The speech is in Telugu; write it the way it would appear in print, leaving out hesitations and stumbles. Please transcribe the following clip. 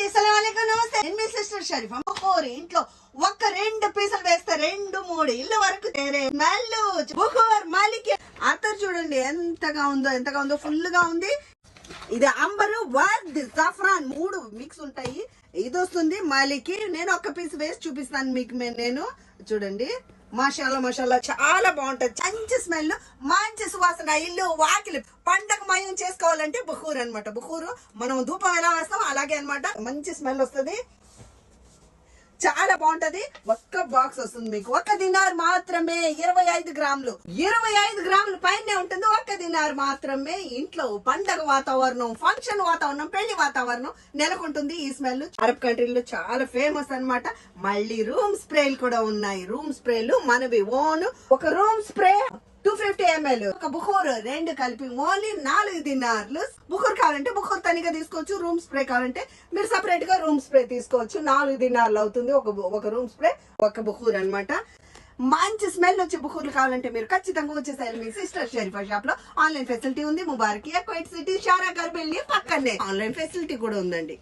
అండి, అస్సలాము అలైకుం, నమస్తే. నేను మీ సిస్టర్ షరీఫా. బుఖూర్ ఇంట్లో ఒక్క 2 పీసులు వేస్తే 2-3 ఇళ్ళ వరకు స్మెల్. బుఖూర్ మాలికి అత్తర్ చూడండి ఎంతగా ఉందో ఫుల్ గా ఉంది. ఇది అంబరు, వర్ద్, జఫ్రాన్ 3 మిక్స్ ఉంటాయి. ఇది వస్తుంది మాలికి. నేను ఒక పీస్ వేసి చూపిస్తాను మీకు. నేను చూడండి, మాషాల్లా చాలా బాగుంటది. మంచి స్మెల్, మంచి సువాసన. ఇల్లు వాకిలి పండగ మయం చేసుకోవాలంటే బుఖూర్ అన్నమాట. బుఖూరు మనం ధూపం ఎలా వేస్తాం అలాగే అన్నమాట. మంచి స్మెల్ వస్తుంది, చాలా బాగుంటది. ఒక్క బాక్స్ వస్తుంది మీకు. 1 దినార్ మాత్రమే. 25 గ్రాములు 25 గ్రాముల పైనే ఉంటుంది. 1 దినార్ మాత్రమే. ఇంట్లో పండగ వాతావరణం, ఫంక్షన్ వాతావరణం, పెళ్లి వాతావరణం నెలకొంటుంది. ఈ స్మెల్ అరబ్ కంట్రీలో చాలా ఫేమస్ అన్నమాట. మళ్ళీ రూమ్ స్ప్రేలు కూడా ఉన్నాయి. రూమ్ స్ప్రేలు మనవి ఓన్. ఒక రూమ్ స్ప్రే 250 ml, ఒక బుఖూర్ 2 కలిపి ఓన్లీ 4 దినార్లు. బుఖూర్ కావాలంటే బుఖూర్ తనిగా తీసుకోవచ్చు. రూమ్ స్ప్రే కావాలంటే మీరు సపరేట్ గా రూమ్ స్ప్రే తీసుకోవచ్చు. 4 దినార్లు అవుతుంది ఒక రూమ్ స్ప్రే, ఒక బుఖూర్ అన్నమాట. మంచి స్మెల్ వచ్చే బుఖూర్లు కావాలంటే మీరు ఖచ్చితంగా వచ్చేసారి మీ సిస్టర్ షరీఫా షాప్ లో. ఆన్లైన్ ఫెసిలిటీ ఉంది. ముబారక్, కువైట్ సిటీ, షారా గర్బెల్లి పక్కనే ఆన్లైన్ ఫెసిలిటీ కూడా ఉందండి.